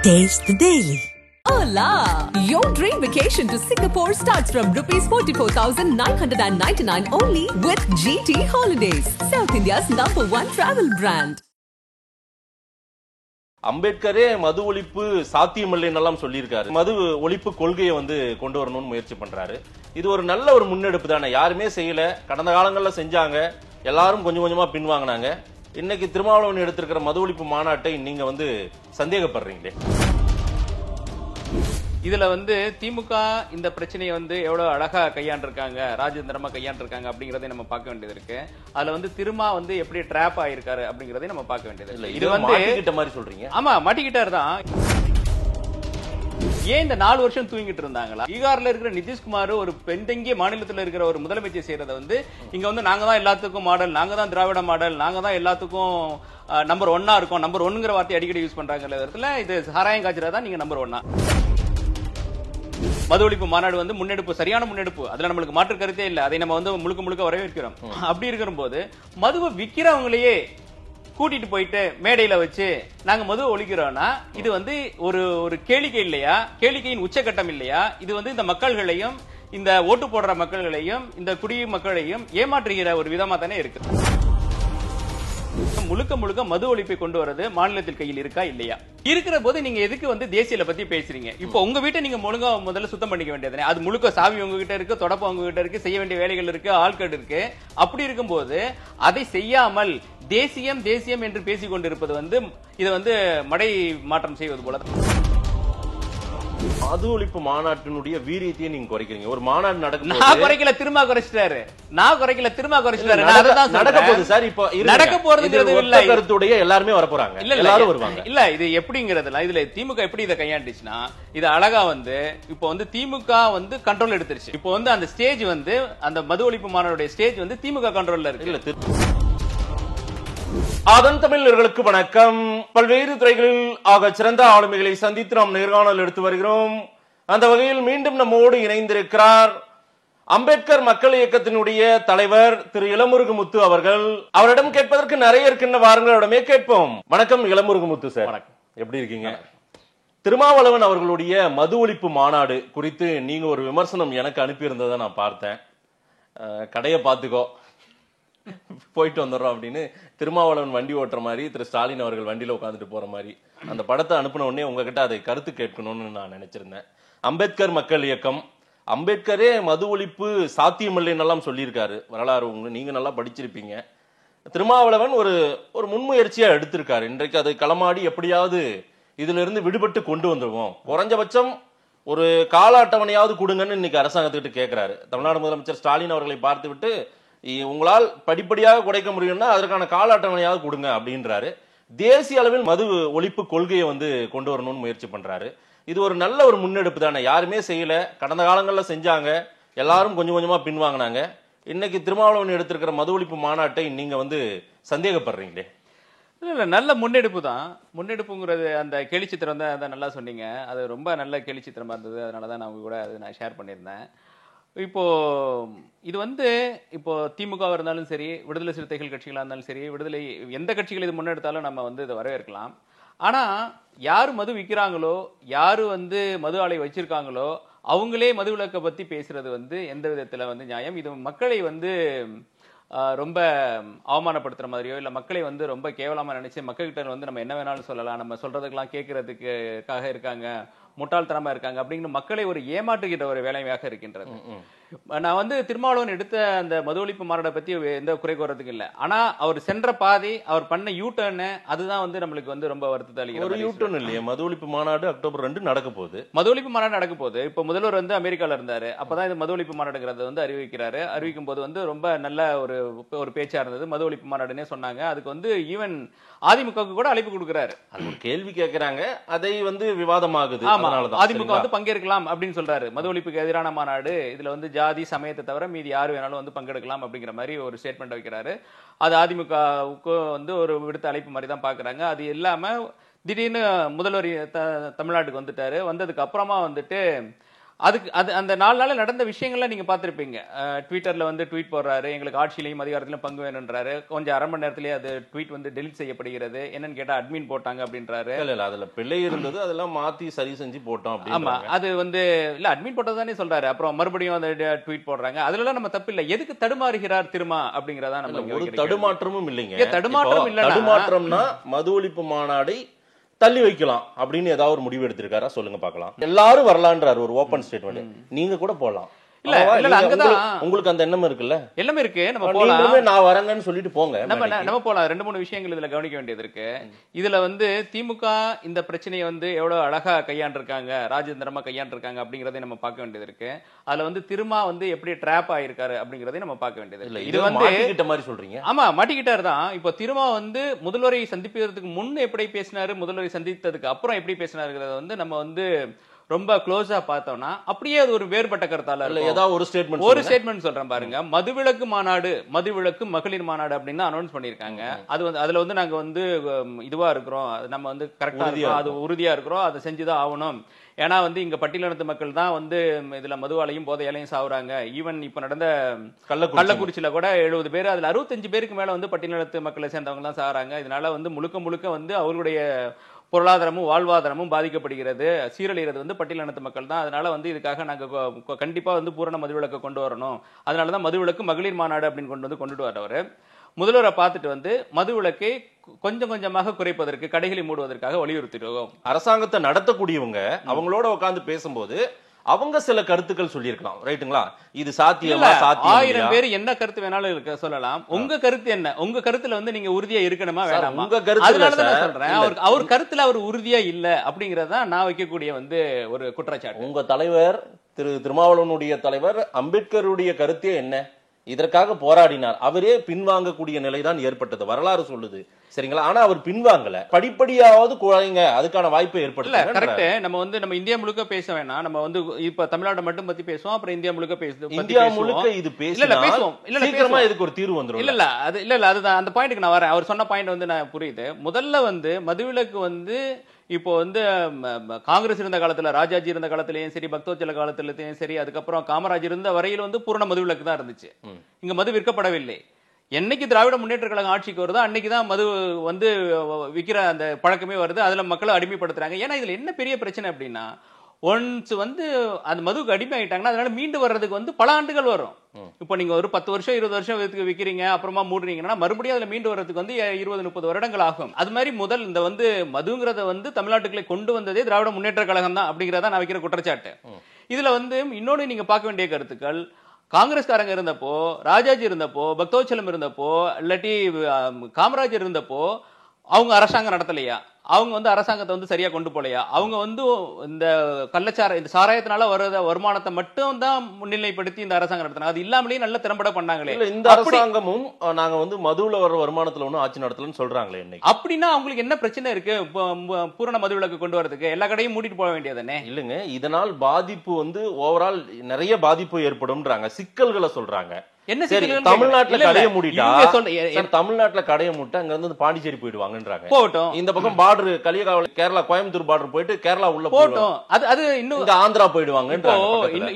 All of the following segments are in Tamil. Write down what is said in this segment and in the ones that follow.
Taste the Daily. Hola! Your dream vacation to Singapore starts from rupees 44,999 only with GT Holidays, South India's #1 travel brand. அம்பேத்கரே மது ஒழிப்பு சாத்தியமில்லைன்னு சொல்லியிருக்காரு. மது ஒழிப்பு கொள்கையை கொண்டு வரணும்னு முயற்சி பண்றாரு. இது ஒரு நல்ல ஒரு முன்னெடுப்பு தானே. யாருமே செய்யல, கடந்த காலங்கள்ல செஞ்சாங்க, எல்லாரும் கொஞ்சம் கொஞ்சமா பின்வாங்கினாங்க. இன்னைக்கு திருமாவளவன் எடுத்திருக்கிற மது ஒழிப்பு மாநாட்டை நீங்க சந்தேகப்படுறீங்களே. இதுல திமுக இந்த பிரச்சனையை எவ்வளவு அழகா கையாண்டிருக்காங்க, ராஜேந்திரமா கையாண்டிருக்காங்க அப்படிங்கறதை நம்ம பார்க்க வேண்டியது இருக்கு. அதுல திருமா எப்படி ட்ராப் ஆயிருக்காரு அப்படிங்கறதை நம்ம பார்க்க வேண்டியது இல்லை. இது மாட்டிக்கிட்ட மாதிரி சொல்றீங்க. ஆமா, மாட்டிக்கிட்டாரு தான். ஏன் இந்த 4 வருஷம் தூங்கிட்டு இருந்தாங்களா? பீகார்ல இருக்கிற நிதிஷ்குமார் ஒரு பெண்தங்கிய மாநிலத்தில் இருக்கிற ஒரு முதலமைச்சர் செய்யறத இங்க நாங்க தான் எல்லாத்துக்கும் மாடல், நாங்க தான் திராவிட மாடல், நாங்க தான் எல்லாத்துக்கும் நம்பர் 1 இருக்கோம். நம்பர் 1ங்கிற வார்த்தை அடிக்கடி யூஸ் பண்றாங்க. இது சாராயம் காய்ச்சறதா நீங்க நம்பர் 1. மது ஒழிப்பு மாநாடு முன்னெடுப்பு, சரியான முன்னெடுப்பு. அதுல நம்மளுக்கு மாற்று கருத்தே இல்ல. அதை நம்ம முழுக்க முழுக்க வரவேற்கிறோம். அப்படி இருக்கிற போது மதுவை விக்கிறவங்களையே கூட்டிட்டு போயிட்டு மேடையில வச்சு நாங்க மது ஒழிக்கிறோம்னா இது ஒரு கேளிக்கை இல்லையா? கேளிக்கையின் உச்சகட்டம் இல்லையா? இது இந்த மக்கள்களையும், இந்த ஓட்டு போடுற மக்கள்களையும், இந்த குடி மக்களையும் ஏமாற்றுகிற ஒரு விதமா தானே இருக்கு. முழுக்க முழுக்க மது ஒழிப்பை கொண்டு வரது மாநிலத்தில் கையில் இருக்கா இல்லையா? இருக்கிற போது நீங்க எதுக்கு தேசியல பத்தி பேசுறீங்க? இப்போ உங்க வீட்டை நீங்க ஒழுங்கா முதல்ல சுத்தம் பண்ணிக்க வேண்டியது. அது முழுக்க சாவி உங்ககிட்ட இருக்கு, தொடப்பம் உங்ககிட்ட இருக்கு, செய்ய வேண்டிய வேலைகள் இருக்கு, ஆட்கள் இருக்கு. அப்படி இருக்கும் போது அதை செய்யாமல் தேசியம் தேசியம் என்று பேசிக் கொண்டிருப்பது இது மடை மாற்றம் செய்வது போல. மது ஒழிப்பு மாநாட்டினுடைய வீரியத்தையே நீங்க குறைக்கிறீங்க. ஒரு மாநாடு நடக்கும், நான் குறைக்கல, திரும்ப குறைச்சிட்டாரு. நான் குறைக்கல, திரும்ப குறைச்சிட்டாரு. நடக்க போகுது சார். இப்போ நடக்க போறதுங்கிறது இல்ல, கருத்துடைய எல்லாருமே வர போறாங்க, எல்லாரும் வருவாங்க. இல்ல, இது எப்படிங்கிறதுல இதுல திமுக எப்படி இதை கையாண்டுச்சுன்னா, இது அழகா இப்போ திமுக கண்ட்ரோல் எடுத்துருச்சு. இப்போ அந்த ஸ்டேஜ் அந்த மது ஒழிப்பு மாநாடுடைய ஸ்டேஜ் திமுக கண்ட்ரோல்ல இருக்கு. அதன் தமிழர்களுக்கு வணக்கம். பல்வேறு துறைகளில் ஆக சிறந்த ஆளுமைகளை சந்தித்து நாம் நேர்காணல் எடுத்து வருகிறோம். அந்த வகையில் மீண்டும் நம்மோடு இணைந்திருக்கிறார் அம்பேத்கர் மக்கள் இயக்கத்தினுடைய தலைவர் திரு இளமுருகுமுத்து அவர்கள். அவரிடம் கேட்பதற்கு நிறைய இருக்கின்ற வாரங்களிடமே கேட்போம். வணக்கம் இளமுருகுமுத்து சார். வணக்கம், எப்படி இருக்கீங்க? திருமாவளவன் அவர்களுடைய மது ஒழிப்பு மாநாடு குறித்து நீங்க ஒரு விமர்சனம் எனக்கு அனுப்பியிருந்ததை நான் பார்த்தேன். கடையை பார்த்துக்கோ, போயிட்டு வந்துடுறோம் அப்படின்னு திருமாவளவன் வண்டி ஓட்டுற மாதிரி திரு ஸ்டாலின் அவர்கள் வண்டியில உட்காந்துட்டு போற மாதிரி அந்த படத்தை அனுப்பின உடனே உங்ககிட்ட அதை கருத்து கேட்கணும்னு நான் நினைச்சிருந்தேன். அம்பேத்கர் மக்கள் இயக்கம், அம்பேத்கரே மது ஒழிப்பு சாத்தியமில்லைன்னு சொல்லியிருக்காரு. வரலாறு நீங்க நல்லா படிச்சிருப்பீங்க. திருமாவளவன் ஒரு முன்முயற்சியா எடுத்திருக்காரு. இன்றைக்கு அதை களமாடி எப்படியாவது இதுல இருந்து விடுபட்டு கொண்டு வந்துருவோம், குறைஞ்சபட்சம் ஒரு கால அட்டவணையாவது கொடுங்கன்னு இன்னைக்கு அரசாங்கத்துக்கிட்ட கேட்கிறாரு. தமிழ்நாடு முதலமைச்சர் ஸ்டாலின் அவர்களை பார்த்து விட்டு உங்களால் படிப்படியாக குறைக்க முடியும்னா அதற்கான கால அட்டவணையாவது கொடுங்க அப்படின்றாரு. தேசிய அளவில் மது ஒழிப்பு கொள்கையை கொண்டு வரணும்னு முயற்சி பண்றாரு. இது ஒரு நல்ல ஒரு முன்னெடுப்பு தானே. யாருமே செய்யல, கடந்த காலங்கள்ல செஞ்சாங்க, எல்லாரும் கொஞ்சம் கொஞ்சமா பின்வாங்கினாங்க. இன்னைக்கு திருமாவளவன் எடுத்திருக்கிற மது ஒழிப்பு மாநாட்டை நீங்க சந்தேகப்படுறீங்களே. இல்ல, நல்ல முன்னெடுப்பு தான். முன்னெடுப்புங்கிறது அந்த கேலிச்சித்திரம் தான், அதை நல்லா சொன்னீங்க. அது ரொம்ப நல்ல கேலிச்சித்திரமா இருந்தது. அதனாலதான் நான் கூட அதை நான் ஷேர் பண்ணியிருந்தேன். இப்போ இது இப்போ திமுக இருந்தாலும் சரி, விடுதலை சிறுத்தைகள் கட்சிகளா இருந்தாலும் சரி, விடுதலை எந்த கட்சிகள் இது முன்னெடுத்தாலும் நம்ம இதை வரவேற்கலாம். ஆனா யாரு மது விற்கிறாங்களோ, யாரு மது ஆலை வச்சிருக்காங்களோ அவங்களே மது விலக்கை பத்தி பேசுறது எந்த விதத்துல நியாயம்? இது மக்களை ரொம்ப அவமானப்படுத்துற மாதிரியோ இல்ல மக்களை ரொம்ப கேவலமா நினைச்சு மக்கள்கிட்ட நம்ம என்ன வேணாலும் சொல்லலாம், நம்ம சொல்றதுக்கெல்லாம் கேட்கறதுக்காக இருக்காங்க, முட்டாள்தனமா இருக்காங்க அப்படிங்கிற மக்களை ஒரு ஏமாற்றுகின்ற ஒரு வேலையாக இருக்கின்றது. நான் திருமாவளவன் எடுத்த அந்த மது ஒழிப்பு மாநாட்டை பத்தி எந்த குறை கூறதுக்கு இல்ல. ஆனா அவர் சென்ற பாதை, அவர் பண்ண யூ டர்ன், அதுதான் நம்மளுக்கு ரொம்ப வருத்தத்தை அளிக்கிறது. ஒரு யூ டர்ன் இல்லையா? மது ஒழிப்பு மாநாடு அக்டோபர் 2 நடக்க போகுது. மது ஒழிப்பு மாநாடு நடக்க போகுது. இப்ப முதல்வர் அமெரிக்கால இருந்தாரு. அப்பதான் இது மது ஒழிப்பு மாநாடுங்கிறத அறிவிக்கிறாரு. அறிவிக்கும் போது ரொம்ப நல்ல ஒரு பேச்சா இருந்தது. மது ஒழிப்பு மாநாடுன்னே சொன்னாங்க. அதுக்கு ஈவன் அதிமுக கூட அழைப்பு கொடுக்கிறாரு. அது ஒரு கேள்வி கேட்கிறாங்க, அதை விவாதமாகுது. அதிமுக பங்கேற்கலாம் அப்படின்னு சொல்றாரு. மது ஒழிப்புக்கு எதிரான மாநாடு, இதுல ஜாதி சமயத்தை தவிர மீதி யாரு வேணாலும் பங்கெடுக்கலாம் அப்படிங்கிற மாதிரி ஒரு ஸ்டேட்மெண்ட் வைக்கிறாரு. அது அதிமுகவுக்கு ஒரு விடுத்த அழைப்பு மாதிரி தான் பாக்குறாங்க. அது இல்லாம திடீர்னு முதல்வர் தமிழ்நாட்டுக்கு வந்துட்டாரு. வந்ததுக்கு அப்புறமா அதுக்கு அந்த 4 நாள்ல நடந்த விஷயங்கள்லாம் நீங்க பார்த்திருப்பீங்க. ட்விட்டர்ல வந்து ட்வீட் போடுறாரு, எங்களுக்கு ஆட்சியிலையும் அதிகாரத்திலும் பங்கு வேணும்ன்றாரு. கொஞ்சம் அரை மணி நேரத்திலேயே அது ட்வீட் வந்து டெலிட் செய்யப்படுகிறது. என்னன்னு கேட்டா அட்மின் போட்டாங்க அப்படின்றாரு. இல்ல அதுல பிள்ளை இருந்தது, அதெல்லாம் மாத்தி சரி செஞ்சு போட்டோம் ஆமா, அப்படின்னு. அது வந்து இல்ல அட்மின் போட்டதானே சொல்றாரு. அப்புறம் மறுபடியும் அந்த ட்வீட் போடுறாங்க. அதுலலாம் நம்ம தப்பு இல்ல. எதுக்கு தடுமாறுகிறார் திருமா அப்படிங்கறதா நம்ம ஒரு தடுமாற்றமும் இல்லைங்க. தடுமாற்றம் இல்ல. தடுமாற்றம்னா மது ஒழிப்பு மாநாடை தள்ளி வைக்கலாம் அப்படின்னு ஏதாவது ஒரு முடிவு எடுத்திருக்காரா சொல்லுங்க பார்க்கலாம். எல்லாரும் வரலான்றாரு ஒரு ஓபன் ஸ்டேட்மெண்ட். நீங்க கூட போலாம். இல்ல அங்கதான் உங்களுக்கு அந்த எண்ணம் இருக்குல்ல, எல்லாமே இருக்கு. நம்ம போலாம், நான் வரேன்னு சொல்லிட்டு போங்க. நம்ம போலாம். 2-3 விஷயங்கள் இதுல கவனிக்க வேண்டியது இருக்கு. இதுல வந்து திமுக இந்த பிரச்சனையை வந்து எவ்வளவு அழகா கையாண்டிருக்காங்க, ராஜேந்திரமா கையாண்டிருக்காங்க அப்படிங்கறதை நம்ம பார்க்க வேண்டியது இருக்கு. அதுல வந்து திருமா வந்து எப்படி ட்ராப் ஆயிருக்காரு அப்படிங்கறதை நம்ம பார்க்க வேண்டியது இருக்கு. இது வந்து மாட்டிக்கிட்ட மாதிரி சொல்றீங்க. ஆமா, மாட்டிக்கிட்டாரு தான். இப்போ திருமா வந்து முதல்வரை சந்திப்பதற்கு முன் எப்படி பேசினாரு, முதல்வரை சந்தித்ததுக்கு அப்புறம் எப்படி பேசினாருங்கிறத வந்து நம்ம வந்து ரொம்ப க்ளோஸா பார்த்தோம்னா அப்படியே அது ஒரு வேறுபட்ட கருத்தால இருக்கு. ஏதாவது ஒரு ஸ்டேட்மெண்ட் சொல்றேன் பாருங்க. மதுவிலக்கு மாநாடு, மதுவிலக்கு மகளிர் மாநாடு அப்படின்னு அனௌன்ஸ் பண்ணிருக்காங்க. அது வந்து அதுல வந்து நாங்க வந்து இதுவா இருக்கிறோம், நம்ம வந்து கரெக்டா இருக்கோம், அது உறுதியா இருக்கிறோம், அதை செஞ்சுதான் ஆகணும். ஏன்னா வந்து இங்க பட்டியலினத்து மக்கள் தான் வந்து இதுல மதுவாலையும் போதையாலையும் சாவுறாங்க. ஈவன் இப்ப நடந்த கள்ளக்குறிச்சியில கூட 70 பேர், அதுல 65 பேருக்கு மேல வந்து பட்டியலினத்து மக்களை சேர்ந்தவங்க தான் சாகுறாங்க. இதனால வந்து முழுக்க வந்து அவர்களுடைய பொருளாதாரமும் வாழ்வாதாரமும் பாதிக்கப்படுகிறது. சீரழிகிறது வந்து பட்டியலினத்து மக்கள் தான். அதனால வந்து இதுக்காக நாங்க கண்டிப்பா வந்து பூரண மதுவிலக்கை கொண்டு வரணும். அதனாலதான் மதுவிலக்கு மகளிர் மாநாடு அப்படின்னு கொண்டுட்டு வரவர். முதல்வரை பார்த்துட்டு வந்து மதுவிலக்கை கொஞ்சம் கொஞ்சமாக குறைப்பதற்கு, கடைகளை மூடுவதற்காக வலியுறுத்திடுவோம். அரசாங்கத்தை நடத்தக்கூடியவங்க அவங்களோட உட்கார்ந்து பேசும்போது அவங்க சில கருத்துக்கள் சொல்லியிருக்கலாம், ரைட்டுங்களா? இது சாத்தியமா? 1000 பேர் என்ன கருத்து வேணாலும் சொல்லலாம். உங்க கருத்து என்ன? உங்க கருத்துல வந்து நீங்க உறுதியா இருக்கணுமா வேணாமா? உங்க கருத்து சொல்றேன். அவர் கருத்துல அவர் உறுதியா இல்ல அப்படிங்கறத நான் வைக்கக்கூடிய வந்து ஒரு குற்றச்சாட்டு. உங்க தலைவர் திருமாவளவனுடைய தலைவர் அம்பேத்கருடைய கருத்தே என்ன? இதற்காக போராடினார். அவரே பின்வாங்கக்கூடிய நிலைதான் ஏற்பட்டது, வரலாறு சொல்லுது. சரிங்களா? ஆனா அவர் பின்வாங்கல. படிப்படியாவது குறைங்க, அதுக்கான வாய்ப்பை ஏற்படுத்தல. கரெக்ட். நம்ம இந்தியா முழுக்க பேச வேணாம். நம்ம வந்து இப்ப தமிழ்நாடு மட்டும் பத்தி பேசுவோம், அப்புறம் இந்தியா முழுக்க பேசுவோம். இந்தியா முழுக்க இது பேசுவோம். சீக்கிரமா இதுக்கு ஒரு தீர்வு வந்துரும். இல்ல அதுதான் அந்த பாயிண்ட்க்கு நான் வரேன். அவர் சொன்ன பாயிண்ட் வந்து நான் புரியுது. முதல்ல வந்து மதுவிலக்கு வந்து இப்போ வந்து காங்கிரஸ் இருந்த காலத்துல, ராஜாஜி இருந்த காலத்திலயும் சரி, பக்தோச்சல காலத்திலயும் சரி, அதுக்கப்புறம் காமராஜ் இருந்த வரையில் வந்து பூரண மதுவிலக்கு தான் இருந்துச்சு. இங்க மது விற்கப்படவில்லை. என்னைக்கு திராவிட முன்னேற்ற கழகம் ஆட்சிக்கு வருதோ அன்னைக்குதான் மது வந்து விற்கிற அந்த பழக்கமே வருது. அதுல மக்களை அடிமைப்படுத்துறாங்க. ஏன்னா இதுல என்ன பெரிய பிரச்சனை அப்படின்னா, ஒன்ஸ் வந்து அந்த மதுவுக்கு அடிமை ஆயிட்டாங்கன்னா அதனால மீண்டு வர்றதுக்கு வந்து பல ஆண்டுகள் வரும். இப்போ நீங்க ஒரு 10 வருஷம் 20 வருஷம் விற்கிறீங்க, அப்புறமா மூடுறீங்கன்னா மறுபடியும் அதுல மீண்டு வர்றதுக்கு வந்து 20-30 வருடங்கள் ஆகும். அது மாதிரி முதல் இந்த வந்து மதுங்கிறத வந்து தமிழ்நாட்டுக்குள்ளே கொண்டு வந்ததே திராவிட முன்னேற்ற கழகம் தான் அப்படிங்கிறத நான் வைக்கிற குற்றச்சாட்டு. இதுல வந்து இன்னொன்னு நீங்க பார்க்க வேண்டிய கருத்துக்கள், காங்கிரஸ்காரங்க இருந்தப்போ, ராஜாஜி இருந்தப்போ, பக்தோச்சலம் இருந்தப்போ, இல்லாட்டி காமராஜர் இருந்தப்போ அவங்க அரசாங்கம் நடத்தலையா? அவங்க வந்து அரசாங்கத்தை வந்து சரியா கொண்டு போலையா? அவங்க வந்து இந்த இந்த சாராயத்தினால வர வருமானத்தை மட்டும் தான் முன்னிலைப்படுத்தி இந்த அரசாங்கம் நடத்தினாங்க. அது இல்லாமலேயே நல்ல திறம்பட பண்ணாங்களே. இந்த அரசாங்கமும் நாங்க வந்து மதுவுல வர வருமானத்துல ஒன்னும் ஆட்சி நடத்தலன்னு சொல்றாங்களே. அப்படின்னா அவங்களுக்கு என்ன பிரச்சனை இருக்கு பூரண மதுவிலக்கு கொண்டு வரதுக்கு? எல்லா கடையும் மூடிட்டு போக வேண்டியதானே? இல்லங்க, இதனால் பாதிப்பு வந்து ஓவரால் நிறைய பாதிப்பு ஏற்படும்ன்றாங்க, சிக்கல்களை சொல்றாங்க. என்ன தமிழ்நாட்டுல கடையை மூடிட்டா, தமிழ்நாட்டுல கடையை மூட்டா அங்க இருந்து பாண்டிச்சேரி போயிடுவாங்கன்றாங்க. போட்டோம், இந்த பக்கம் பார்டர் களியகாவல் கேரளா கோயம்புத்தூர் பார்டர் போயிட்டு கேரளா உள்ள போட்டோம், அது இன்னும் ஆந்திரா போயிடுவாங்க.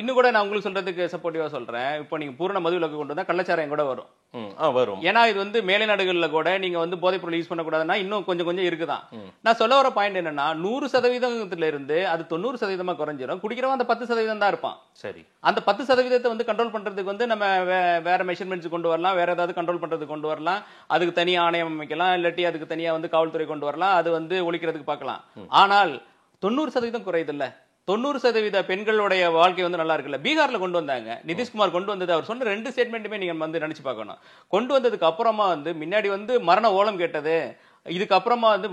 இன்னும் கூட நான் உங்களுக்கு சொல்றதுக்கு சப்போர்ட்டிவா சொல்றேன். இப்போ நீங்க பூரண மதுவிலக்கு கொண்டு வந்தா கள்ளச்சாராயம் கூட வரும். ஏன்னா இது வந்து மேலை நாடுகள்ல கூட நீங்க வந்து போதைப் பொருள் யூஸ் பண்ணக்கூடாதுன்னா இன்னும் கொஞ்சம் இருக்குதான். நான் சொல்ல வர பாயிண்ட் என்னன்னா, 100% இருந்து அது 90% குறைஞ்சிடும். குடிக்கிறவன் அந்த 10% தான் இருப்பான். சரி, அந்த 10% வந்து கண்ட்ரோல் பண்றதுக்கு வந்து நம்ம வேற மெஷர்மெண்ட்ஸ் கொண்டு வரலாம், வேற ஏதாவது கண்ட்ரோல் பண்றதுக்கு கொண்டு வரலாம், அதுக்கு தனியா ஆணையம் அமைக்கலாம், இல்லாட்டி அதுக்கு தனியா வந்து காவல்துறை கொண்டு வரலாம், அது வந்து ஒழிக்கிறதுக்கு பார்க்கலாம். ஆனால் 90% குறையுது இல்ல. 90% பெண்களுடைய வாழ்க்கை வந்து நல்லா இருக்குல்ல. பீகார்ல கொண்டு வந்தாங்க, நிதிஷ்குமார் கொண்டு வந்தது. அவர் சொன்ன 2 ஸ்டேட்மெண்ட்டுமே நீங்க வந்து நினைச்சு பார்க்கணும். கொண்டு வந்ததுக்கு அப்புறமா வந்து முன்னாடி வந்து மரண ஓலம் கேட்டது, இதுக்கு அப்புறமா வந்து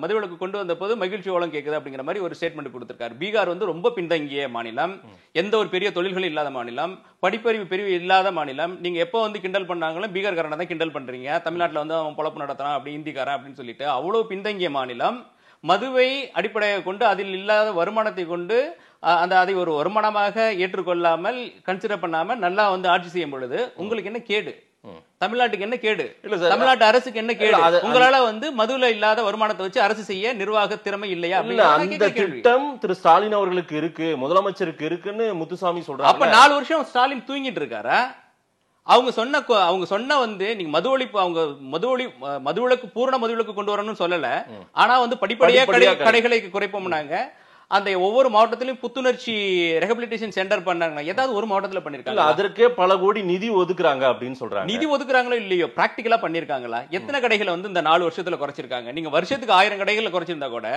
மதுவிலக்கு கொண்டு வந்த போது மகிழ்ச்சி ஓலம் கேட்குது அப்படிங்கிற மாதிரி ஒரு ஸ்டேட்மெண்ட் கொடுத்திருக்காரு. பீகார் வந்து ரொம்ப பின்தங்கிய மாநிலம், எந்த ஒரு பெரிய தொழில்கள் இல்லாத மாநிலம், படிப்பறிவு பிரிவு இல்லாத மாநிலம். நீங்க எப்போ வந்து கிண்டல் பண்ணாங்களும் பீகார்காரனை தான் கிண்டல் பண்றீங்க. தமிழ்நாட்டில் வந்து அவன் பொழப்பு நடத்துறான் அப்படி ஹிந்திக்காரன் அப்படின்னு சொல்லிட்டு அவ்வளவு பின்தங்கிய மாநிலம். மதுவை அடிப்படையாக கொண்டு அதில் இல்லாத வருமானத்தை கொண்டு அதை ஒரு வருமானமாக ஏற்றுக்கொள்ளாமல் கன்சிடர் பண்ணாமல் நல்லா வந்து ஆட்சி செய்யும் பொழுது உங்களுக்கு என்ன கேடு? தமிழ்நாட்டுக்கு என்ன கேடு? இல்ல சார், தமிழ்நாட்டு அரசுக்கு என்ன கேடு? உங்களால வந்து மதுவுல இல்லாத வருமானத்தை வச்சு அரசு செய்ய நிர்வாக திறமை இல்லையா? இல்ல, அந்த திட்டம் திரு ஸ்டாலின் அவர்களுக்கு இருக்கு, முதலமைச்சருக்கு இருக்குன்னு முத்துசாமி சொல்றாங்க. அப்ப 4 வருஷம் ஸ்டாலின் தூங்கிட்டு இருக்காரா? அவங்க சொன்ன வந்து நீங்க மது ஒழிப்பு, அவங்க மதுவிலக்கு பூரண மதுவிலக்கு கொண்டு வரணும்னு சொல்லல. ஆனா வந்து படிப்படியா கடைகளை குறைப்போம்னாங்க. அந்த ஒவ்வொரு மாவட்டத்திலும் புத்துணர்ச்சி ரெஹபிலிட்டேஷன் சென்டர் பண்ணாங்க. ஏதாவது ஒரு மாவட்டத்துல பண்ணிருக்காங்க? அதற்கே பல கோடி நிதி ஒதுக்குறாங்க அப்படின்னு சொல்றாங்க. நிதி ஒதுக்குறாங்களோ இல்லையோ, பிராக்டிகலா பண்ணிருக்காங்களா? எத்தனை கடைகளை வந்து இந்த 4 வருஷத்துல குறைச்சிருக்காங்க? நீங்க வருஷத்துக்கு 1000 கடைகளை குறைச்சிருந்தா கூட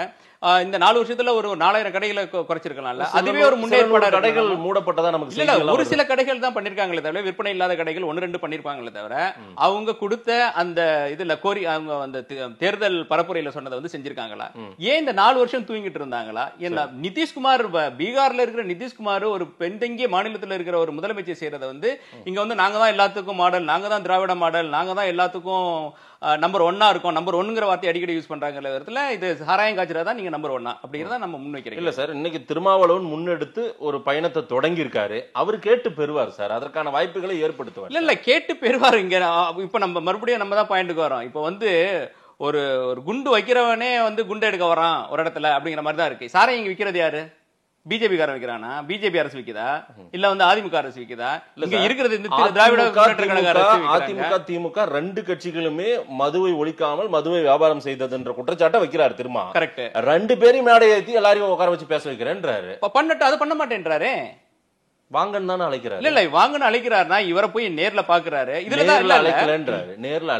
இந்த 4 வருஷத்துல ஒரு 4000 கடைகளை குறைச்சிருக்கலாம்ல. அதுவே ஒரு முன்னேற்பாடு. கடைகள் மூடப்பட்டதா நமக்கு இல்ல, ஒரு சில கடைகள் தான் பண்ணிருக்காங்களே தவிர, விற்பனை இல்லாத கடைகள் 1-2 பண்ணிருப்பாங்களே தவிர, அவங்க கொடுத்த அந்த இதுல அவங்க அந்த தேர்தல் பரப்புரையில சொன்னதை வந்து செஞ்சிருக்காங்களா? ஏன் இந்த 4 வருஷம் தூங்கிட்டு இருந்தாங்களா? என்ன நிதிஷ்குமார், பீகார்ல இருக்கிற நிதிஷ்குமார் ஒரு பெண்தங்கிய மாநிலத்தில் இருக்கிற ஒரு முதலமைச்சர் செய்யறத வந்து இங்க வந்து நாங்க தான் எல்லாத்துக்கும் மாடல், நாங்க தான் திராவிட மாடல், நாங்க தான் எல்லாத்துக்கும் நம்பர் 1 இருக்கும். நம்பர் 1ங்கிற வார்த்தை அடிக்கடி யூஸ் பண்றாங்க. இது சாராயம் காய்ச்சறதா நீங்க நம்பர் 1 அப்படிங்கறத நம்ம முன்வைக்கிறோம். இல்ல சார், இன்னைக்கு திருமாவளவன் முன்னெடுத்து ஒரு பயணத்தை தொடங்கி இருக்காரு. அவர் கேட்டு பெறுவார் சார், அதற்கான வாய்ப்புகளை ஏற்படுத்துவார். இல்ல கேட்டு பெறுவார். இங்க இப்ப நம்ம மறுபடியும் நம்ம தான் பாயிண்ட்டுக்கு வரோம். இப்ப வந்து ஒரு குண்டு வைக்கிறவனே வந்து குண்டு எடுக்க வரான் ஒரு இடத்துல அப்படிங்கிற மாதிரி தான் இருக்கு. சாராயம் இங்க விக்கிறது யாரு? பிஜேபி காரன் விக்கிறானா? பிஜேபி அரசு விக்குதா? இல்ல வந்து அதிமுக அரசு விக்குதா? இங்க இருக்கிறது இந்த திராவிட முன்னேற்ற கழக அரசு. அதிமுக திமுக 2 கட்சிகளுமே மதுவை ஒழிக்காமல் மதுவை வியாபாரம் செய்ததுன்ற குற்றச்சாட்டை வைக்கிறாரு திருமா. கரெக்ட். 2 பேரையும் மேடை ஏத்தி எல்லாரையும் உட்கார வச்சு பேச வைக்கிறேன்றாரு. பண்ணட்டும், அது பண்ண மாட்டேன்றாரு. வாங்கன்னு தானே அழைக்கிறாரு. இல்ல வாங்கன்னு அழைக்கிறாருன்னா இவரை போய் நேர்ல பாக்குறாரு. இதுலதான் அழைக்கலன்றாரு. நேர்ல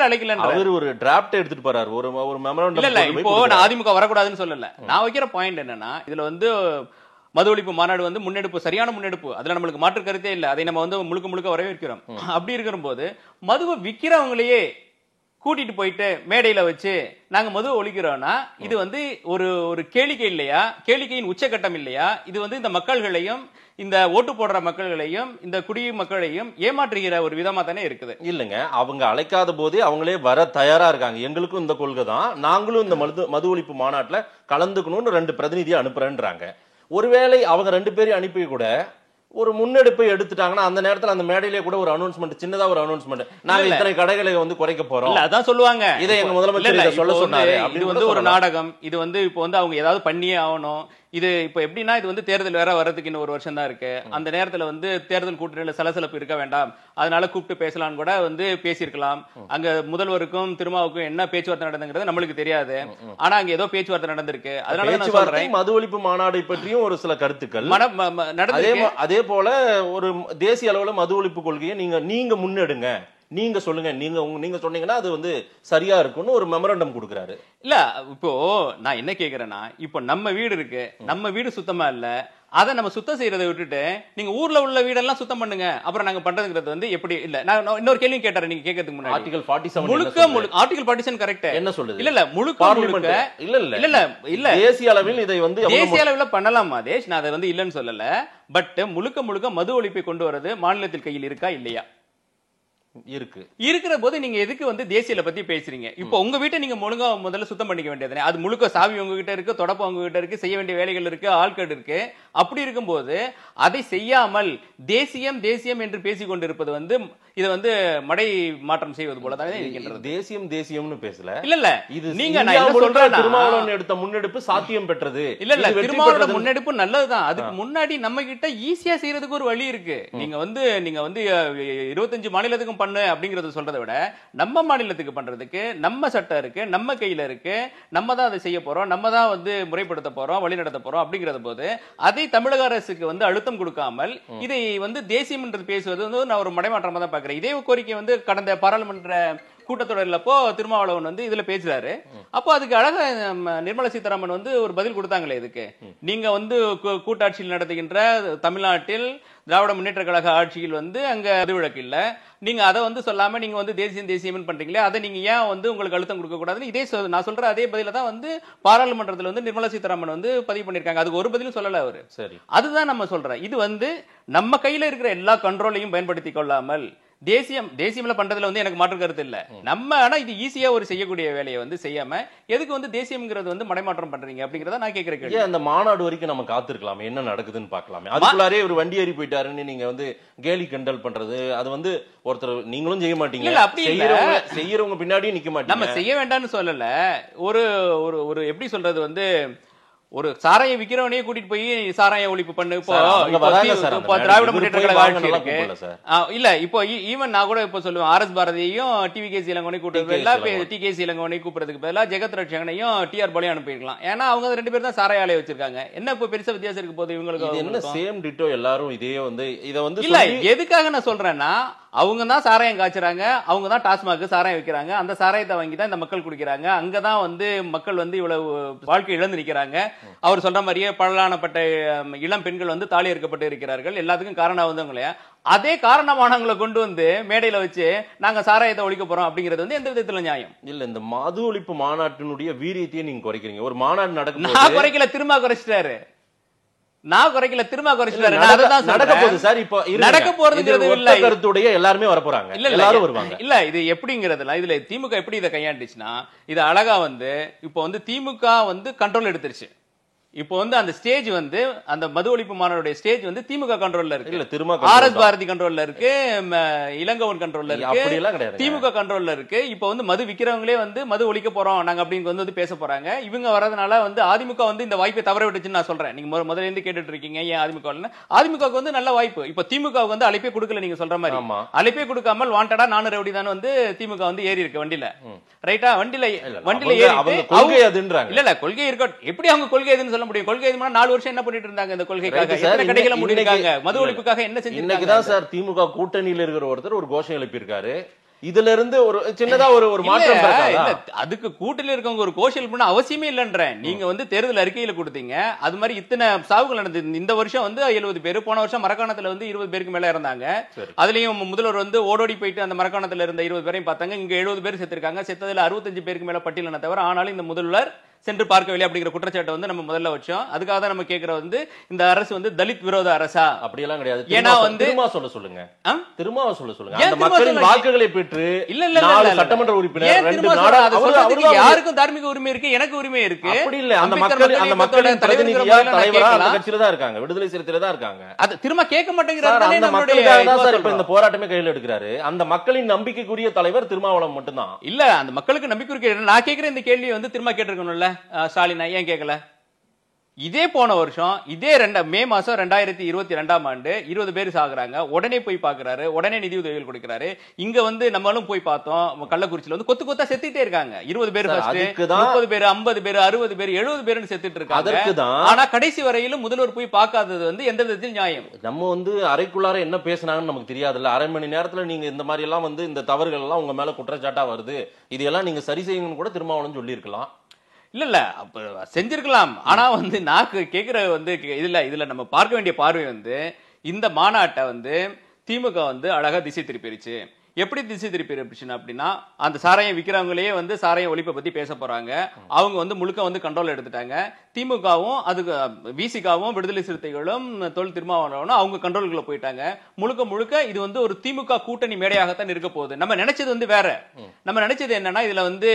அழைக்கல. அவர் ஒரு டிராப்ட் எடுத்துட்டு போறாரு, ஒரு மெமரண்டம். இல்ல இப்போ நான் அதிமுக வரக்கூடாதுன்னு சொல்லல. நான் வைக்கிற பாயிண்ட் என்னன்னா, இதுல வந்து மது ஒழிப்பு மாநாடு வந்து முன்னெடுப்பு, சரியான முன்னெடுப்பு. அதுல நம்மளுக்கு மாற்று கருத்தே இல்ல. அதை நம்ம வந்து முழுக்க வரவேற்கிறோம். அப்படி இருக்கிற போது மதுவை விக்கிறவங்களையே கூட்டிட்டு போயிட்டு மேடையில வச்சு நாங்க மதுவை ஒழிக்கிறோம்னா இது வந்து ஒரு கேளிக்கை இல்லையா? கேளிக்கையின் உச்சகட்டம் இல்லையா? இது வந்து இந்த மக்கள்களையும், இந்த ஓட்டு போடுற மக்கள்களையும், இந்த குடி மக்களையும் ஏமாற்றுகிற ஒரு விதமா தானே இருக்குது. இல்லங்க, அவங்க அழைக்காத போதே அவங்களே வர தயாரா இருக்காங்க. எங்களுக்கும் இந்த கொள்கை தான், நாங்களும் இந்த மது ஒழிப்பு மாநாட்டுல கலந்துக்கணும்னு 2 பிரதிநிதியை அனுப்புறேன்றாங்க. ஒருவேளை அவங்க 2 பேரையும் அனுப்பி கூட ஒரு முன்னெடுப்பை எடுத்துட்டாங்கன்னா அந்த நேரத்துல அந்த மேடையிலே கூட ஒரு அனௌன்ஸ்மெண்ட், சின்னதா ஒரு அனௌன்ஸ்மெண்ட், நாங்க இத்தனை கடைகளை வந்து குறைக்க போறோம், அதான் சொல்லுவாங்க. இதை எங்க முதலமைச்சர் சொல்ல சொன்னாரு. இது வந்து ஒரு நாடகம். இது வந்து இப்போ வந்து அவங்க ஏதாவது பண்ணியே ஆகணும். இது இப்ப எப்படின்னா, இது வந்து தேர்தல் வேற வர்றதுக்கு இன்னும் 1 வருஷம் தான் இருக்கு. அந்த நேரத்துல வந்து தேர்தல் கூட்டணியில சலசலப்பு இருக்க வேண்டாம், அதனால கூப்பிட்டு பேசலாம் கூட வந்து பேசியிருக்கலாம். அங்க முதல்வருக்கும் திருமாவுக்கும் என்ன பேச்சுவார்த்தை நடந்துங்கிறது நம்மளுக்கு தெரியாது. ஆனா அங்க ஏதோ பேச்சுவார்த்தை நடந்திருக்கு. அதனால நான் சொல்றேன், மது ஒழிப்பு மாநாடு பற்றியும் ஒரு சில கருத்துக்கள் நடந்திருக்கு. அதே போல ஒரு தேசிய அளவுல மது ஒழிப்பு கொள்கையை நீங்க முன்னெடுங்க, நீங்க சொல்லுங்க, நீங்க சொன்னீங்கன்னா அது வந்து சரியா இருக்கும்னு ஒரு மெமரண்டம் கொடுக்கறாரு. இல்ல இப்போ நான் என்ன கேக்குறேன்னா, இப்போ நம்ம வீடு இருக்கு, நம்ம வீடு சுத்தமா இல்ல, அதை நம்ம சுத்தம் செய்யறதை விட்டுட்டு நீங்க ஊர்ல உள்ள வீடெல்லாம் சுத்தம் பண்ணுங்க அப்புறம் நாங்க பண்றதுங்கிறது வந்து எப்படி? இல்ல நான் இன்னொரு கேள்வி கேட்டறேன் நீங்க கேட்கிறதுக்கு முன்னாடி. ஆர்டிகல் 47 முழுக்க ஆர்டிகல் 47 கரெக்ட் என்ன சொல்லுது? இல்ல தேசிய அளவில் இதை வந்து தேசிய அளவில் பண்ணலாம் மாதேஷ், நான் அதை வந்து இல்லன்னு சொல்லல. பட் முழுக்க மது ஒழிப்பை கொண்டு வரது மாநிலத்தில் கையில் இருக்கா இல்லையா? இருக்கிற போது நீங்க எதுக்கு வந்து தேசியல பத்தி பேசுறீங்க? இப்போ உங்க வீட்டை நீங்க ஒழுங்கா முதல்ல சுத்தம் பண்ணிக்க வேண்டியதுனே. அது முழுக்க சாவி உங்ககிட்ட இருக்கு, தொடப்பம் உங்ககிட்ட இருக்கு, செய்ய வேண்டிய வேலைகள் இருக்கு, ஆட்கள் இருக்கு. அப்படி இருக்கும்போது அதை செய்யாமல் தேசியம் என்று பேசிக் கொண்டிருப்பது வந்து இது வந்து மடை மாற்றம் செய்வது போல தான் இருக்கின்றது. தேசியம்னு பேசல. இல்ல இது நீங்க நான் என்ன சொல்றேன், திருமாவளவன் எடுத்த முன்னெடுப்பு சாத்தியம் பெற்றது. இல்ல திருமாவளவன் முன்னெடுப்பு நல்லதுதான். அதுக்கு முன்னாடி நம்ம கிட்ட ஈஸியா செய்யறதுக்கு ஒரு வழி இருக்கு. நீங்க வந்து 25 மாநிலத்துக்கும் பண்ணு அப்படிங்கறத சொல்றதை விட நம்ம மாநிலத்துக்கு பண்றதுக்கு நம்ம சட்டம் இருக்கு, நம்ம கையில இருக்கு, நம்ம தான் அதை செய்ய போறோம், நம்ம தான் வந்து முறைப்படுத்த போறோம், வழி நடத்த போறோம். அப்படிங்கறது போது அதை தமிழக அரசுக்கு வந்து அழுத்தம் கொடுக்காமல் இதை வந்து தேசியம் என்று பேசுவது வந்து நான் ஒரு மடைமாற்றமா தான் பாக்குறேன். இதே கோரிக்கை வந்து கடந்த பாராளுமன்ற கூட்டத்தொடரிலப்போ திருமாவளவன் வந்து இதுல பேசுறாரு. அப்போ அதுக்கு அழகா நிர்மலா சீதாராமன் வந்து ஒரு பதில் கொடுத்தாங்களே, இதுக்கு நீங்க வந்து கூட்டாட்சியில் நடத்துகின்ற தமிழ்நாட்டில் திராவிட முன்னேற்ற கழக ஆட்சியில் வந்து அங்க விதிவிலக்கு இல்ல, நீங்க அதை வந்து சொல்லாம நீங்க வந்து தேசியம் பண்றீங்களே, அதை நீங்க ஏன் வந்து உங்களுக்கு அழுத்தம் கொடுக்க கூடாதுன்னு இதே நான் சொல்ற அதே பதில தான் வந்து பாராளுமன்றத்தில் வந்து நிர்மலா சீதாராமன் வந்து பதிவு பண்ணிருக்காங்க. அதுக்கு ஒரு பதிலும் சொல்லல அவரு. சரி, அதுதான் நம்ம சொல்றோம். இது வந்து நம்ம கையில இருக்கிற எல்லா கண்ட்ரோலையும் பயன்படுத்திக் கொள்ளாமல் தேசியம்ல பண்றதுல வந்து எனக்கு மாற்று கருத்து இல்ல. நம்ம ஆனா இது ஈஸியா ஒரு செய்யக்கூடிய வேலையை வந்து செய்யாம எதுக்கு வந்து தேசியம்ங்கிறது வந்து மடைமாற்றம் பண்றீங்க அப்படிங்கறத நான் கேக்குறேன். ஏன் அந்த மாநாடு வரைக்கும் நம்ம காத்திருக்கலாமே, என்ன நடக்குதுன்னு பார்க்கலாமே. அதுக்குள்ளாரே ஒரு வண்டி ஏறி போயிட்டாருன்னு நீங்க வந்து கேலி கிண்டல் பண்றது, அது வந்து ஒருத்தர் நீங்களும் செய்ய மாட்டீங்க, செய்யறவங்க பின்னாடியும் நிக்க மாட்டீங்க. நம்ம செய்ய வேண்டாம்னு சொல்லல. ஒரு ஒரு எப்படி சொல்றது வந்து ஒரு சாராய விக்கிறவனையே கூட்டிட்டு போய் சாராய ஒழிப்பு பண்ணு. இப்போ திராவிட முன்னேற்ற கழக ஆட்சி இருக்கு இல்ல. இப்போ ஈவன் நான் கூட இப்ப சொல்லுவேன், ஆர் எஸ் பாரதியையும் டிவிகேசி இளங்கோனை கூப்பிட்டு டிகேசி இளங்கோனை கூப்பிடுறதுக்கு பதிலா ஜெகத் ரட்சகனையும் டிஆர் பாலையும் அனுப்பிடலாம். ஏன்னா அவங்க 2 பேர் தான் சாராய ஆலையை வச்சிருக்காங்க. என்ன இப்ப பெருசா வித்தியாசம் இருக்கு போது இவங்களுக்கு? என்ன சேம் டிட்டோ எல்லாரும் இதே வந்து இத வந்து இல்ல. எதுக்காக நான் சொல்றேன்னா, அவங்க தான் சாராயம் காய்ச்சறாங்க, அவங்க தான் டாஸ்மாக் சாராயம் வைக்கிறாங்க, அந்த சாராயத்தை வாங்கி தான் இந்த மக்கள் குடிக்கிறாங்க. அங்கதான் வந்து மக்கள் வந்து இவ்வளவு வாழ்க்கை இழந்து நிக்கிறாங்க. அவர் சொல்ற மாதிரியே பழலானப்பட்ட இளம் பெண்கள் வந்து தாலி அறுக்கப்பட்டு இருக்கிறார்கள். எல்லாத்துக்கும் காரணம் வந்தவங்களே அதே காரணமானவங்களை கொண்டு வந்து மேடையில வச்சு நாங்க சாராயத்தை ஒழிக்க போறோம் அப்படிங்கிறது வந்து எந்த விதத்துல நியாயம் இல்ல. இந்த மது ஒழிப்பு மாநாட்டினுடைய வீரியத்தையே நீங்க குறைக்கிறீங்க. ஒரு மாநாடு நடக்கும், நான் குறைக்கல, திரும்ப குறைச்சிட்டாரு. நான் குறைக்கல, திரும்ப குறைச்சிட்டாரு. நடக்க போகுது சார். இப்போ நடக்க போறதுங்கிறது இல்ல, கருத்துடைய எல்லாருமே வர போறாங்க, எல்லாரும் வருவாங்க. இல்ல இது எப்படிங்கிறதுல இதுல திமுக எப்படி இதை கையாண்டுச்சுன்னா, இது அழகா வந்து இப்போ வந்து திமுக வந்து கண்ட்ரோல் எடுத்துருச்சு. இப்போ வந்து அந்த ஸ்டேஜ் வந்து அந்த மது ஒழிப்பு மாநாடுடைய ஸ்டேஜ் வந்து திமுக கண்ட்ரோல்ல இருக்கு, இல்ல திரும்ப ஆர் எஸ் பாரதி கண்ட்ரோல்ல இருக்கு, இளங்கோவன் கண்ட்ரோல்ல இருக்கு, திமுக கண்ட்ரோல்ல இருக்கு. இப்போ வந்து மது விக்கிறவங்களே வந்து மது ஒழிக்க போறோம் நாங்க அப்படிங்க வந்து பேச போறாங்க. இவங்க வரதுனால வந்து அதிமுக வந்து இந்த வாய்ப்பை தவற விட்டுச்சுன்னு நான் சொல்றேன். நீங்க முதல்ல இருந்து கேட்டுட்டு இருக்கீங்க ஏன் அதிமுக வந்து நல்ல வாய்ப்பு. இப்போ திமுக வந்து அழைப்பே கொடுக்கல, நீங்க சொல்ற மாதிரி அழைப்பே கொடுக்காமல் வாண்டடா நானு ரவுடி தான் வந்து திமுக வந்து ஏறி இருக்கு வண்டியில. ரைட்டா? வண்டியில இல்ல இல்ல கொள்கை இருக்கட்டும். எப்படி அவங்க கொள்கை எதுன்னு சொல்ல முடியும்? கொள்கை 4 வருஷம் என்ன பண்ணிட்டு இருந்தாங்க இந்த கொள்கைக்காக? எத்தனை கடைகளை மூடிருக்காங்க? மது ஒழிப்புக்காக என்ன செஞ்சிருக்காங்க? இன்னைக்கு தான் சார் திமுக கூட்டணியில் இருக்கிற ஒருத்தர் ஒரு கோஷம் எழுப்பியிருக்காரு. இதுல இருந்து ஒரு சின்னதா ஒரு மாற்றம் இல்ல. அதுக்கு கூட்டணியில் இருக்கவங்க ஒரு கோஷம் பண்ண அவசியமே இல்லன்ற. நீங்க வந்து தேர்தல் அறிக்கையில கொடுத்தீங்க, அது மாதிரி இத்தனை சாவுகள் நடந்தது. இந்த வருஷம் வந்து 70 பேர், போன வருஷம் மரக்காணத்துல வந்து 20 பேருக்கு மேல இறந்தாங்க. அதுலயும் முதல்வர் வந்து ஓடோடி போயிட்டு அந்த மரக்காணத்துல இருந்த 20 பேரையும் பார்த்தாங்க. இங்க 70 பேர் செத்துருக்காங்க. செத்ததுல 65 பேருக்கு மேல பட்டியலின தவிர. ஆனாலும் இந்த முதல்வர் சென்று பார்க்கவில்லை அப்படிங்கிற குற்றச்சாட்டை வந்து நம்ம முதல்ல வச்சோம். அதுக்காக தான் நம்ம கேட்கிற வந்து இந்த அரசு வந்து தலித் விரோத அரசா? அப்படியெல்லாம் கிடையாது. ஏன்னா வந்து திரும்ப சொல்ல சொல்லுங்க. அந்த மக்களின் வாக்குகளை பெற்று இல்ல இல்ல இல்ல சட்டமன்ற உறுப்பினர் 2 யாருக்கும் தார்மீக உரிமை இருக்கு, எனக்கு உரிமை இருக்கு. அப்படி இல்ல. அந்த மக்களின் பிரதிநிதியா தலைவரா அந்த கட்சியில தான் இருக்காங்க, விடுதலை சிறுத்தையில தான் இருக்காங்க. அது திரும்ப கேட்க மாட்டேங்கிறாரு. அந்த மக்களுக்காக தான் சார் இப்ப இந்த போராட்டமே கையில எடுக்கிறாரு. அந்த மக்களின் நம்பிக்கைக்குரிய தலைவர் திருமாவளவன் மட்டும்தான். இல்ல, அந்த மக்களுக்கு நம்பிக்கை. நான் கேட்கிற இந்த கேள்வி வந்து திரும்ப கேட்டிருக்கணும்ல ஸ்டாலின், ஏன் கேட்கல? இதே போன வருஷம் இதே மே மாசம் 2022ஆம் ஆண்டு 20 பேர் சாகுறாங்க. உடனே போய் பாக்குறாரு, உடனே நிதி உதவிகள் கொடுக்கிறாரு. இங்க வந்து நம்மளும் போய் பார்த்தோம், கள்ளக்குறிச்சியில வந்து கொத்து கொத்தா செத்துட்டே இருக்காங்க. 20 பேர், 30 பேர், 50 பேர், 60 பேர், 70 பேர்னு செத்துட்டு இருக்காங்க. ஆனா கடைசி வரையிலும் முதல்வர் போய் பார்க்காதது வந்து எந்த விதத்தில் நியாயம்? நம்ம வந்து அறைக்குள்ளார என்ன பேசினாங்கன்னு நமக்கு தெரியாதுல்ல. அரை மணி நேரத்துல நீங்க இந்த மாதிரி எல்லாம் வந்து இந்த தவறுகள் எல்லாம் உங்க மேல குற்றச்சாட்டா வருது, இதெல்லாம் நீங்க சரி செய்யணும்னு கூட திருமாவளவன் சொல்லி இருக்கலாம். இல்ல இல்ல அப்ப செஞ்சிருக்கலாம். ஆனா வந்து நான் கேக்குற வந்து இதுல நம்ம பார்க்க வேண்டிய பார்வை வந்து இந்த மாநாட்டை வந்து திமுக வந்து அழகா திசை திருப்பிருச்சு. எப்படி திசை திருப்பிருச்சுன்னா அப்படின்னா, அந்த சாராயம் விற்கிறவங்களே வந்து சாராயம் ஒழிப்பை பத்தி பேச போறாங்க. அவங்க வந்து முழுக்க வந்து கண்ட்ரோல் எடுத்துட்டாங்க. திமுகவும் அதுக்கு விசிகாவும் விடுதலை சிறுத்தைகளும் தொல் திருமாவளவனும் அவங்க கண்ட்ரோலுக்குள்ள போயிட்டாங்க. முழுக்க முழுக்க இது வந்து ஒரு திமுக கூட்டணி மேடையாகத்தான் இருக்க போகுது. நம்ம நினைச்சது வந்து வேற. நம்ம நினைச்சது என்னன்னா, இதுல வந்து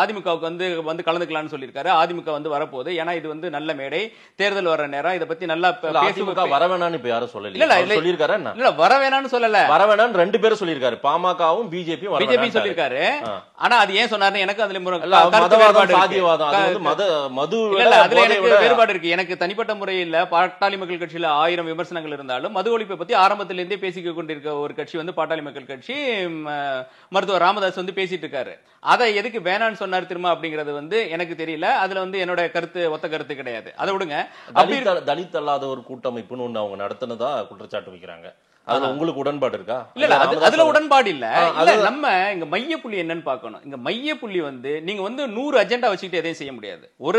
அதிமுகவுக்கு வந்து கலந்துக்கலாம்னு சொல்லியிருக்காரு. அதிமுக வந்து வரப்போகுது. ஏன்னா இது வந்து நல்ல மேடை, தேர்தல் வர நேரம், இதை பத்தி நல்லா வரவேணான்னு இப்ப யாரும் சொல்லல. சொல்லியிருக்காரு இல்ல, வரவேணான்னு சொல்லல, வரவேணான்னு 2 பேரும் சொல்லியிருக்காரு. பாமகவும் பிஜேபி சொல்லியிருக்காரு. ஆனா அது ஏன் சொன்னாரு எனக்கு அதுல வேறுபாடு இருக்கு. எனக்கு தனிப்பட்ட முறையில் பாட்டாளி மக்கள் கட்சியில 1000 விமர்சனங்கள் இருந்தாலும் மது ஒழிப்பை பத்தி ஆரம்பத்திலிருந்தே பேசிக்க கொண்டிருக்க ஒரு கட்சி வந்து பாட்டாளி மக்கள் கட்சி. மருத்துவர் ராமதாஸ் வந்து பேசிட்டு இருக்காரு. அதை எதுக்கு வேணான்னு சொன்னார் திரும்ப அப்படிங்கிறது வந்து எனக்கு தெரியல. அதுல வந்து என்னோட கருத்து ஒத்த கருத்து கிடையாது. அதை விடுங்க. தலித் அல்லாத ஒரு கூட்டமைப்புன்னு ஒண்ணு அவங்க நடத்தினதா குற்றச்சாட்டு வைக்கிறாங்க. அதுல உங்களுக்கு உடன்பாடு இருக்கா? இல்ல அதுல உடன்பாடு இல்ல. நம்ம இங்க மையப்புள்ளி என்னன்னு பாக்கணும். இங்க மையப்புள்ளி வந்து நீங்க வந்து 100 அஜெண்டா வச்சுக்கிட்டு எதையும் செய்ய முடியாது. ஒரு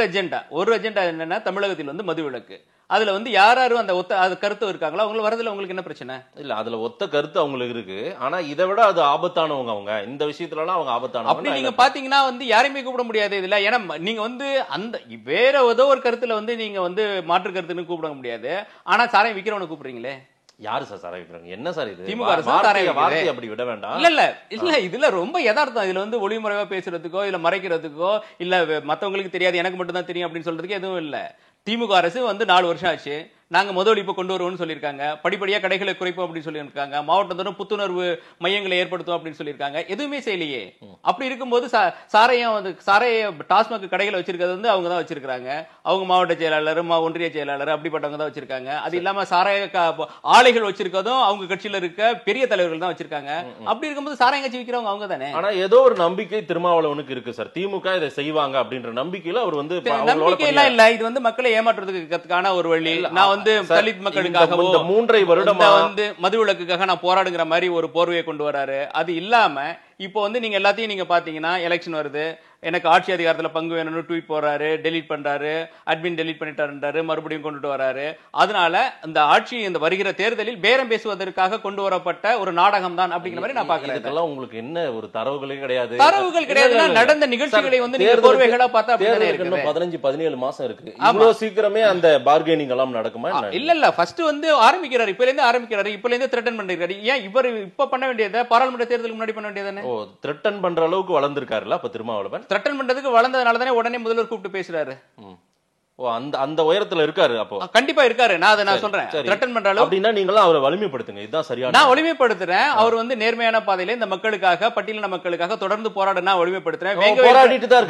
அஜெண்டா என்னன்னா, தமிழகத்தில் வந்து மது விலக்கு. அதுல வந்து யாரும் அந்த ஒத்த கருத்து இருக்காங்களோ அவங்க வரதுல உங்களுக்கு என்ன பிரச்சனை? இல்ல, அதுல ஒத்த கருத்து அவங்களுக்கு இருக்கு. ஆனா இதை விட அது ஆபத்தானவங்க. அவங்க இந்த விஷயத்துல எல்லாம் அவங்க ஆபத்தானவங்க. அப்படி நீங்க பாத்தீங்கன்னா வந்து யாரையுமே கூப்பிட முடியாது இதுல. ஏன்னா நீங்க வந்து அந்த வேற ஏதோ ஒரு கருத்துல வந்து நீங்க வந்து மாற்று கருத்துன்னு கூப்பிட முடியாது. ஆனா சாராயம் விக்கிறவனை கூப்பிடுறீங்களே. யாரு சார் சாராய விக்கிறாங்க? என்ன சார் இது? திமுக அரசு சாராய விக்கிறது. வார்த்தை அப்படி விட வேண்டாம். இல்ல இதுல ரொம்ப யதார்த்தம். இதுல வந்து ஒளிமுறைவா பேசுறதுக்கோ இல்ல மறைக்கிறதுக்கோ இல்ல மத்தவங்களுக்கு தெரியாது எனக்கு மட்டும் தான் தெரியும் அப்படின்னு சொல்றதுக்கு எதுவும் இல்ல. திமுக அரசு வந்து 4 வருஷம் ஆச்சு. நாங்க முதலீப்பு கொண்டு வருவோம்னு சொல்லியிருக்காங்க. படிப்படியா கடைகளை குறைப்போம் அப்படின்னு சொல்லியிருக்காங்க. மாவட்டத்தோறும் புத்துணர்வு மையங்களை ஏற்படுத்தும் அப்படின்னு சொல்லியிருக்காங்க. எதுவுமே செய்யலையே. அப்படி இருக்கும்போது சாராய டாஸ்மாக் கடைகளை வச்சிருக்கிறது வந்து அவங்க தான் வச்சிருக்காங்க. அவங்க மாவட்ட செயலாளர், ஒன்றிய செயலாளர் அப்படிப்பட்டவங்க தான் வச்சிருக்காங்க. அது இல்லாம சாராய ஆலைகள் வச்சிருக்கதும் அவங்க கட்சியில இருக்க பெரிய தலைவர்கள் தான் வச்சிருக்காங்க. அப்படி இருக்கும்போது சாராயம் கட்சி விற்கிறவங்க அவங்க தானே. ஆனா ஏதோ ஒரு நம்பிக்கை திருமாவளவனுக்கு இருக்கு சார். திமுக இதை செய்வாங்க அப்படின்ற நம்பிக்கையில அவர் வந்து நம்பிக்கை எல்லாம் இல்ல. இது வந்து மக்களை ஏமாற்றுறதுக்கான ஒரு வழி. நான் வந்து தலித் மக்களுக்காக 3 வருடமா வந்து மதுவிலக்குக்காக நான் போராடுங்கிற மாதிரி ஒரு போர்வையை கொண்டு வராரு. அது இல்லாம இப்போ வந்து நீங்க எல்லாத்தையும் நீங்க பாத்தீங்கன்னா எலெக்ஷன் வருது, எனக்கு ஆட்சி அதிகாரத்துல பங்கு வேணும்னு ட்வீட் போடுறாரு, டெலீட் பண்றாரு, அட்மின் டெலீட் பண்ணிட்டாரு, மறுபடியும் கொண்டுட்டு வராரு. அதனால இந்த ஆட்சி இந்த வருகிற தேர்தலில் பேரம் பேசுவதற்காக கொண்டு வரப்பட்ட ஒரு நாடகம் தான் அப்படிங்கிற மாதிரி நான் பாக்குறேன். இதெல்லாம் உங்களுக்கு என்ன ஒரு தரவுகளே கிடையாது. தரவுகள் கிடையாதுன்னா நடந்த நிகழ்ச்சிகளை வந்து நீங்க போர்வைகளா பார்த்தா அப்படியே இருக்கு. 15-17 மாசம் இருக்கு. இவ்வளவு சீக்கிரமே அந்த பார்கெனிங் எல்லாம் நடக்குமா? இல்ல ஃபர்ஸ்ட் வந்து ஆரம்பிக்கிறாரு. இப்பல இருந்து ஆரம்பிக்கிறாரு. இப்பல இருந்து த்ரெட்டன் பண்றாரு. ஏன் இவர் இப்ப பண்ண வேண்டியதை பாராளுமன்ற தேர்தலுக்கு முன்னாடி பண்ண வேண்டியதானே? த்ரெட்டன் பண்ற அளவுக்கு வளர்ந்திருக்காருல்ல அப்ப திருமாவளவன். த்ரெட்டன் பண்றதுக்கு வளர்ந்ததுனால தானே உடனே முதல்வர் கூப்பிட்டு பேசுறாரு. அந்த உயரத்துல இருக்காரு. அப்போ கண்டிப்பா இருக்காரு. நான் சொல்றேன் த்ரெட்டன் பண்ற அளவு அப்படின்னா நீங்களும் அவரை வலிமைப்படுத்துங்க. இதுதான் சரியான. நான் வலிமைப்படுத்துறேன். அவர் வந்து நேர்மையான பாதையில இந்த மக்களுக்காக, பட்டியலின மக்களுக்காக தொடர்ந்து போராட நான் வலிமைப்படுத்துறேன்.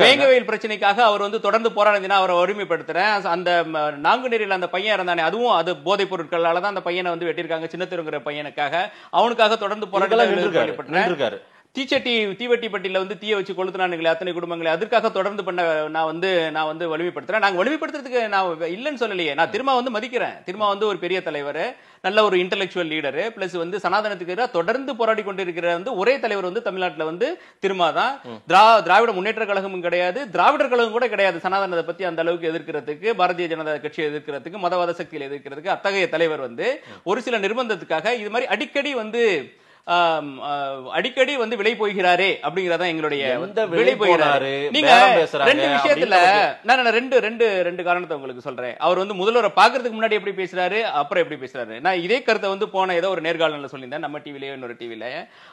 வேங்கவேல் பிரச்சனைக்காக அவர் வந்து தொடர்ந்து போராடினா அவரை வலிமைப்படுத்துறேன். அந்த நாங்குநேரியில் அந்த பையன் இருந்தானே, அதுவும் அது போதைப் பொருட்களால தான் அந்த பையனை வந்து வெட்டியிருக்காங்க. சின்னத்திருங்கிற பையனுக்காக அவனுக்காக தொடர்ந்து போராடி தீவெட்டிப்பட்டியில வந்து தீய வச்சு கொளுத்துனானுங்களே அத்தனை குடும்பங்களை, அதற்காக தொடர்ந்து பண்ண நான் வந்து வலிமைப்படுத்துறேன். நாங்க வலிமைப்படுத்துறதுக்கு நான் இல்லைன்னு சொல்லலையே. நான் திரும்ப வந்து மதிக்கிறேன். திரும்ப வந்து ஒரு பெரிய தலைவர், நல்ல ஒரு இன்டெலெக்சுவல் லீடர், பிளஸ் வந்து சனாதனத்துக்கு எதிராக தொடர்ந்து போராடி கொண்டிருக்கிற வந்து ஒரே தலைவர் வந்து தமிழ்நாட்டில் வந்து திருமா தான். திராவிட முன்னேற்ற கழகமும் கிடையாது, திராவிடர் கழகம் கூட கிடையாது. சனாதனத்தை பத்தி அந்த அளவுக்கு எதிர்க்கிறதுக்கு, பாரதிய ஜனதா கட்சியை எதிர்க்கிறதுக்கு, மதவாத சக்தியை எதிர்க்கிறதுக்கு அத்தகைய தலைவர் வந்து ஒரு சில நிர்பந்தத்துக்காக இது மாதிரி அடிக்கடி வந்து விலை போகிறாரே அப்படிங்கறதான் எங்களுடைய விலை போகிறாரு. நீங்க ரெண்டு விஷயத்துல நான் ரெண்டு காரணத்தை உங்களுக்கு சொல்றேன். அவர் வந்து முதல்வரை பாக்குறதுக்கு முன்னாடி எப்படி பேசுறாரு, அப்புறம் எப்படி பேசுறாரு. நான் இதே கருத்தை வந்து போன ஏதோ ஒரு நேர்காணல சொல்லியிருந்தேன், நம்ம டிவிலயோ இன்னொரு டிவில.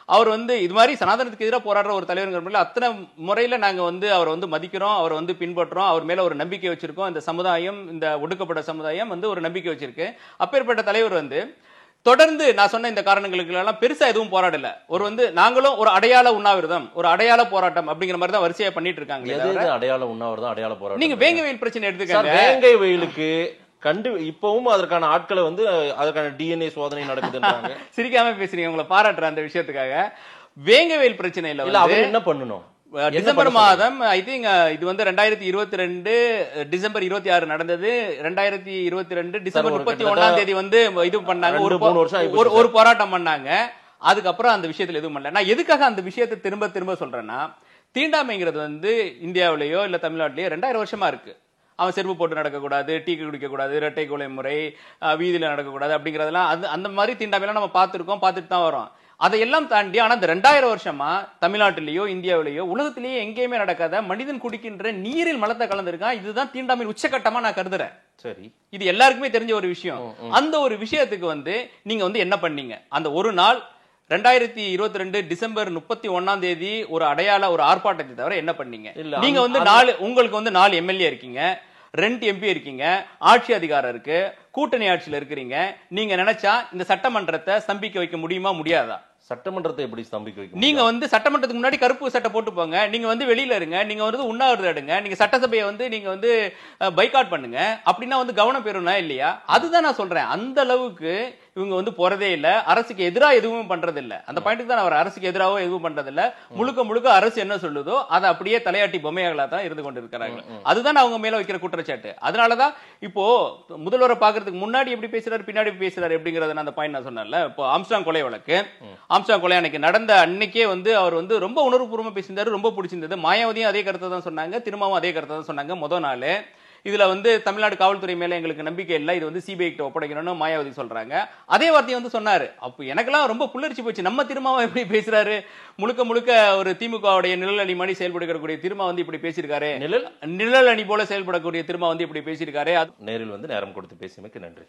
அவர் வந்து இது மாதிரி சனாதனத்துக்கு எதிராக போராடுற ஒரு தலைவர் அத்தனை முறையில நாங்க வந்து அவரை வந்து மதிக்கிறோம், அவரை வந்து பின்பற்றோம், அவர் மேல ஒரு நம்பிக்கை வச்சிருக்கோம். இந்த சமுதாயம், இந்த ஒடுக்கப்பட்ட சமுதாயம் வந்து ஒரு நம்பிக்கை வச்சிருக்கு. அப்பேற்பட்ட தலைவர் வந்து தொடர்ந்து நான் சொன்ன இந்த காரணங்களுக்கு எல்லாம் பெருசா எதுவும் போராடல. ஒரு வந்து நாங்களும் ஒரு அடையாள உண்ணாவிரதம், ஒரு அடையாள போராட்டம் அப்படிங்கிற மாதிரி தான் வரிசையா பண்ணிட்டு இருக்காங்க. அடையாள உண்ணாவிரதம், அடையாள போராட்டம். நீங்க வேங்கை வெயில் பிரச்சனை எடுத்துக்கங்க. வேங்கை வெயிலுக்கு இப்பவும் அதற்கான ஆட்களை வந்து அதற்கான டிஎன்ஏ சோதனை நடக்குதுன்றாங்க. சிரிக்காம பேசுறீங்க, உங்களை பாராட்டுற அந்த விஷயத்துக்காக. வேங்கை வெயில் பிரச்சனை இல்ல, அவர் என்ன பண்ணணும்? டிசம்பர் மாதம் ஐ திங்க் இது வந்து 2022 டிசம்பர் 26 நடந்தது. 2022 டிசம்பர் 31ஆம் தேதி வந்து இது பண்ணாங்க, ஒரு போராட்டம் பண்ணாங்க. அதுக்கப்புறம் அந்த விஷயத்துல எதுவும் பண்ணல. நான் எதுக்காக அந்த விஷயத்தை திரும்ப சொல்றேன்னா, தீண்டாமைங்கிறது வந்து இந்தியாவிலேயோ இல்ல தமிழ்நாட்டிலேயோ 2000 வருஷமா இருக்கு. அவன் செருப்பு போட்டு நடக்கக்கூடாது, டீ குடிக்கக்கூடாது, இரட்டை கொலை முறை, வீதியில நடக்கக்கூடாது அப்படிங்கறதெல்லாம் அந்த மாதிரி தீண்டாமையெல்லாம் நம்ம பார்த்துட்டு தான் வரோம். அதையெல்லாம் தாண்டி ஆனா இந்த 2000 வருஷமா தமிழ்நாட்டிலேயோ இந்தியாவிலேயோ உலகத்திலேயே எங்கேயுமே நடக்காத மனிதன் குடிக்கின்ற நீரில் மலத்தை கலந்துருக்கான். இதுதான் தீண்டாமை உச்சகட்டமா நான் கருதுறேன். சரி, இது எல்லாருக்குமே தெரிஞ்ச ஒரு விஷயம். அந்த ஒரு விஷயத்துக்கு வந்து நீங்க வந்து என்ன பண்ணீங்க? அந்த ஒரு நாள் 2022 டிசம்பர் 31ஆம் தேதி ஒரு ஆர்ப்பாட்டத்தை தவிர என்ன பண்ணீங்க? நீங்க வந்து உங்களுக்கு வந்து 4 எம்எல்ஏ இருக்கீங்க, 2 எம்பி இருக்கீங்க, ஆட்சி அதிகாரம் இருக்கு, கூட்டணி ஆட்சியில் இருக்கிறீங்க. நீங்க நினைச்சா இந்த சட்டமன்றத்தை ஸ்தம்பிக்க வைக்க முடியுமா, முடியாதா? சட்டமன்றத்தை எப்படி ஸ்தம்பிக்க வைக்க? நீங்க வந்து சட்டமன்றத்துக்கு முன்னாடி கருப்பு சட்டை போட்டு போங்க, நீங்க வந்து வெளியில இருங்க, நீங்க வந்து உண்ணாவிரதம் எடுங்க, நீங்க சட்டசபையை வந்து நீங்க வந்து பைகாட் பண்ணுங்க. அப்படின்னா வந்து கவனம் பெறும்னா இல்லையா? அதுதான் நான் சொல்றேன். அந்த அளவுக்கு இவங்க வந்து போறதே இல்ல, அரசுக்கு எதிராக எதுவும் பண்றது இல்ல. அந்த பாயிண்ட்டுக்கு தான் அவர் அரசுக்கு எதிராக எதுவும் பண்றது இல்ல. முழுக்க அரசு என்ன சொல்லுதோ அதை அப்படியே தலையாட்டி பொம்மைகளா தான் இருந்து கொண்டிருக்கிறாங்க. அதுதான் அவங்க மேல வைக்கிற குற்றச்சாட்டு. அதனாலதான் இப்போ முதல்வரை பாக்குறதுக்கு முன்னாடி எப்படி பேசுறாரு, பின்னாடி பேசுறாரு அப்படிங்கறத அந்த பாயிண்ட் நான் சொன்னேன்ல. இப்போ ஆம்ஸ்ட்ராங் கொலை வழக்கு, ஆம்ஸ்ட்ராங் கொலை அன்னைக்கு நடந்த அன்னைக்கே வந்து அவர் வந்து ரொம்ப உணர்வுபூர்வமா பேசியிருந்தாரு, ரொம்ப பிடிச்சிருந்தது. மாயாவதியும் அதே கருத்தை தான் சொன்னாங்க, திரும்பவும் அதே கருத்தை தான் சொன்னாங்க. முதல் நாள் இதுல வந்து தமிழ்நாடு காவல்துறை மேல எங்களுக்கு நம்பிக்கை இல்லை, இது வந்து சிபிஐ கிட்ட ஒப்படைக்கணும்னு மாயாவதி சொல்றாங்க. அதே வார்த்தையை வந்து சொன்னாரு. அப்ப எனக்கெல்லாம் ரொம்ப புல்லரிச்சு போச்சு. நம்ம திருமாவா எப்படி பேசுறாரு, முழுக்க ஒரு திமுகவுடைய நிழல் அணி மாதிரி செயல்படக்கூடிய திருமா வந்து இப்படி பேசியிருக்காரு, நிழல் அணி போல செயல்படக்கூடிய திருமா வந்து இப்படி பேசியிருக்காரு. நேரில் வந்து நேரம் கொடுத்து பேசியமைக்கு நன்றி.